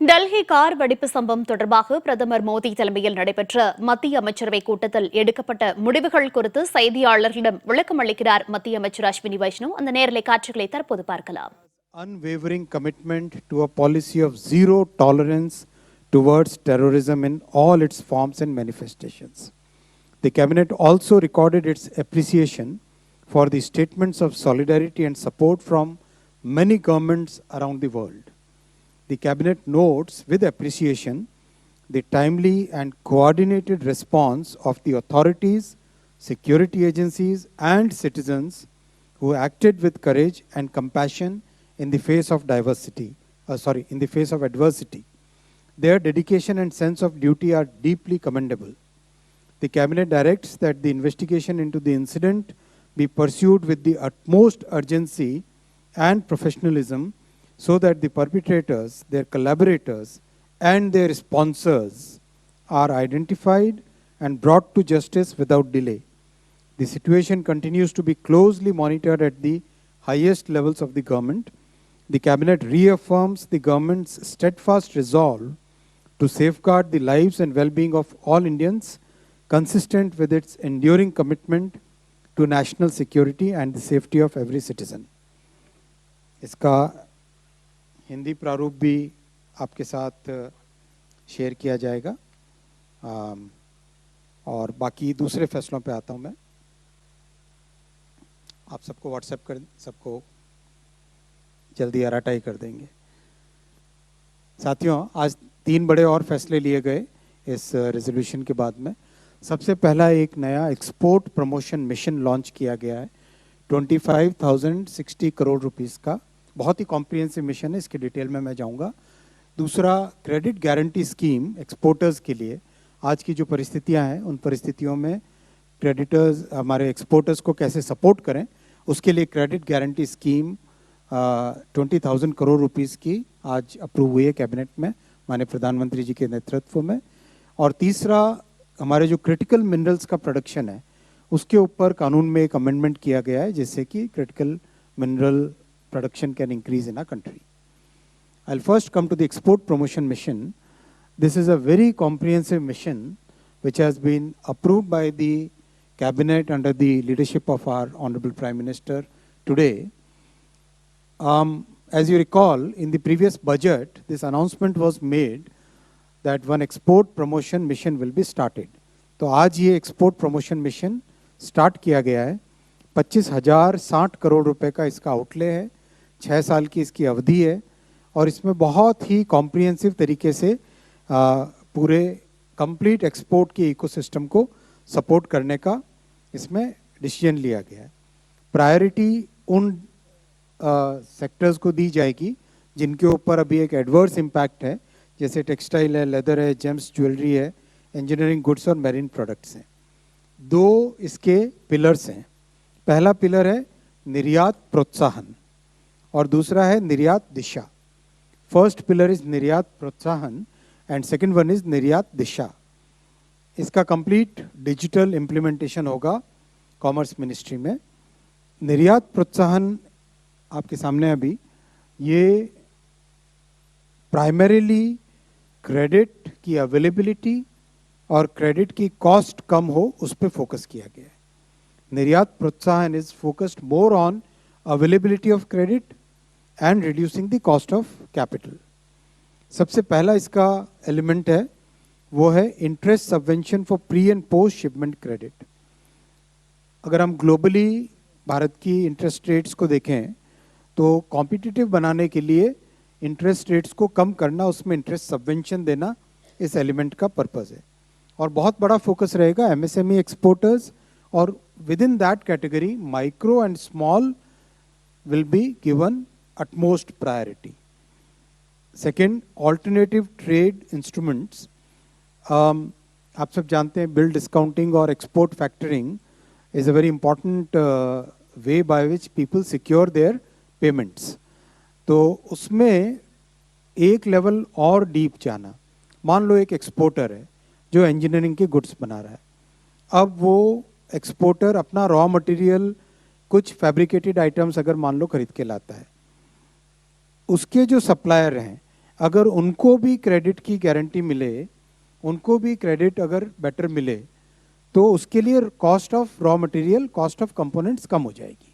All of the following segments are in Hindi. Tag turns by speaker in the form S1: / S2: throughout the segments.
S1: டெல்லி கார் வெடிப்பு சம்பவம் தொடர்பாக பிரதமர் மோடி தலைமையில் நடைபெற்ற மத்திய அமைச்சரவை கூட்டத்தில் எடுக்கப்பட்ட முடிவுகள் குறித்து செய்தியாளர்களிடம் விளக்கம் அளிக்கிறார் மத்திய அமைச்சர் அஸ்வினி வைஷ்ணவ். அந்த நேரலை காட்சிகளை தற்போது பார்க்கலாம்.
S2: Unwavering commitment to a policy of zero tolerance towards terrorism in all its forms and manifestations. The cabinet also recorded its appreciation for the statements of solidarity and support from many governments around the world. The cabinet notes with appreciation the timely and coordinated response of the authorities, security agencies and citizens who acted with courage and compassion in the face of adversity. Their dedication and sense of duty are deeply commendable. The cabinet directs that the investigation into the incident be pursued with the utmost urgency and professionalism so that the perpetrators, their collaborators and their sponsors are identified and brought to justice without delay. The situation continues to be closely monitored at the highest levels of the government. The cabinet reaffirms the government's steadfast resolve to safeguard the lives and well-being of all Indians, consistent with its enduring commitment to national security and the safety of every citizen. इसका हिंदी प्रारूप भी आपके साथ शेयर किया जाएगा और बाकी दूसरे फैसलों पे आता हूं मैं. आप सबको व्हाट्सएप कर सबको जल्दी आराटाई कर देंगे. साथियों, आज 3 बड़े और फैसले लिए गए इस रेजोल्यूशन के बाद में. सबसे पहला एक नया एक्सपोर्ट प्रमोशन मिशन लॉन्च किया गया है 25,060 करोड़ रुपीस का. बहुत ही कॉम्प्रिहेंसिव मिशन है, इसके डिटेल में मैं जाऊंगा. दूसरा, क्रेडिट गारंटी स्कीम एक्सपोर्टर्स के लिए. आज की जो परिस्थितियां हैं उन परिस्थितियों में क्रेडिटर्स हमारे एक्सपोर्टर्स को कैसे सपोर्ट करें उसके लिए credit guarantee scheme 20,000 crore rupees की आज अप्रूव हुई है कैबिनेट में माननीय प्रधानमंत्री जी के नेतृत्व में. और तीसरा, हमारे जो क्रिटिकल मिनरल्स का प्रोडक्शन है उसके ऊपर कानून में एक अमेंडमेंट किया गया है जिससे कि critical mineral production can increase in our country. I'll first come to the export promotion mission. This is a very comprehensive mission which has been approved by the cabinet under the leadership of our Honorable Prime Minister today. As you recall, in the previous budget, this announcement was made that one export promotion mission will be started. तो आज ये export promotion mission start किया गया है. 25,060 करोड़ रुपए का इसका आउटले है. 6 साल की इसकी अवधि है और इसमें बहुत ही कॉम्प्रिहेंसिव तरीके से पूरे कंप्लीट एक्सपोर्ट के इकोसिस्टम को सपोर्ट करने का इसमें डिसीजन लिया गया है. प्रायोरिटी उन सेक्टर्स को दी जाएगी जिनके ऊपर अभी एक एडवर्स इम्पैक्ट है, जैसे टेक्सटाइल है, लेदर है, जेम्स ज्वेलरी है, इंजीनियरिंग गुड्स और मैरीन प्रोडक्ट्स हैं. 2 इसके पिलर्स हैं. पहला पिलर है निर्यात प्रोत्साहन और दूसरा है निर्यात दिशा. फर्स्ट पिलर इज निर्यात प्रोत्साहन एंड सेकंड वन इज निर्यात दिशा. इसका कंप्लीट डिजिटल इम्प्लीमेंटेशन होगा कॉमर्स मिनिस्ट्री में. निर्यात प्रोत्साहन आपके सामने अभी ये प्राइमरीली क्रेडिट की अवेलेबिलिटी और क्रेडिट की कॉस्ट कम हो उस पर फोकस किया गया है. निर्यात प्रोत्साहन is focused more on availability of credit and reducing the cost of capital. सबसे पहला इसका एलिमेंट है वो है interest subvention for pre and post shipment credit. अगर हम ग्लोबली भारत की इंटरेस्ट रेट्स को देखें तो कॉम्पिटिटिव बनाने के लिए इंटरेस्ट रेट्स को कम करना, उसमें इंटरेस्ट सबवेंशन देना इस एलिमेंट का पर्पस है. और बहुत बड़ा फोकस रहेगा एमएसएमई एक्सपोर्टर्स और within that category micro and small will be given utmost priority. Second, alternative trade instruments. आप सब जानते हैं bill discounting और export factoring is a very important way by which people secure their payments. तो उसमें एक लेवल और डीप जाना. मान लो एक एक्सपोर्टर है जो इंजीनियरिंग के गुड्स बना रहा है. अब वो एक्सपोर्टर अपना रॉ मटेरियल कुछ फैब्रिकेटेड आइटम्स अगर मान लो खरीद के लाता है, उसके जो सप्लायर हैं अगर उनको भी क्रेडिट की गारंटी मिले, उनको भी क्रेडिट अगर बेटर मिले, तो उसके लिए cost of raw material, cost of components कम हो जाएगी,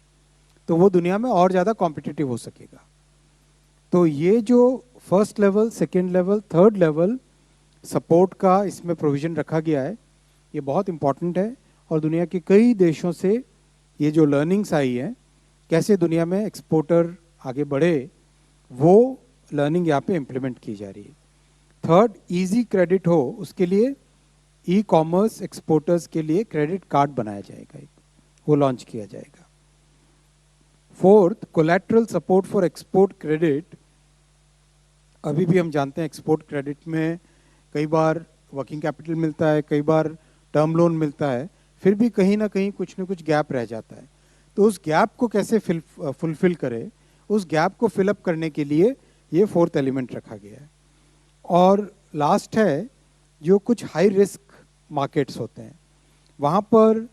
S2: तो वो दुनिया में और ज़्यादा कॉम्पिटिटिव हो सकेगा। तो ये जो first level, second level, third level support का इसमें प्रोविज़न रखा गया है, ये बहुत इम्पॉर्टेंट है। और दुनिया के कई देशों से ये जो लर्निंग्स आई हैं, कैसे दुनिया में एक्सपोर्टर आगे बढ़े, वो लर्निंग यहाँ पे इम्प्लीमेंट की जा रही है। थर्ड, इजी क्रेडिट हो, उसके लिए ई कॉमर्स एक्सपोर्टर्स के लिए क्रेडिट कार्ड बनाया जाएगा, वो लॉन्च किया जाएगा। Fourth, collateral support for export credit. अभी भी हम जानते हैं एक्सपोर्ट क्रेडिट में कई बार वर्किंग कैपिटल मिलता है, कई बार टर्म लोन मिलता है, फिर भी कहीं ना कहीं कुछ न कुछ गैप रह जाता है। तो उस गैप को कैसे फुलफिल करे, उस गैप को फिलअप करने के लिए ये फोर्थ एलिमेंट रखा गया है। और लास्ट है, जो कुछ हाई रिस्क मार्केट्स होते हैं, वहाँ पर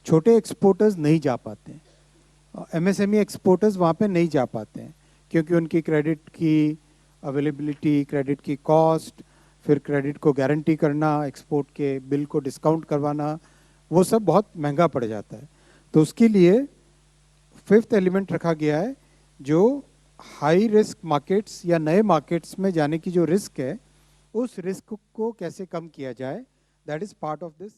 S2: छोटे एक्सपोर्टर्स नहीं जा पाते हैं, एमएसएमई एक्सपोर्टर्स वहाँ पे नहीं जा पाते हैं, क्योंकि उनकी क्रेडिट की अवेलेबिलिटी, क्रेडिट की कॉस्ट, फिर क्रेडिट को गारंटी करना, एक्सपोर्ट के बिल को डिस्काउंट करवाना, वो सब बहुत महंगा पड़ जाता है। तो उसके लिए फिफ्थ एलिमेंट रखा गया है, जो हाई रिस्क मार्केट्स या नए मार्केट्स में जाने की जो रिस्क है, उस रिस्क को कैसे कम किया जाए, that is part of this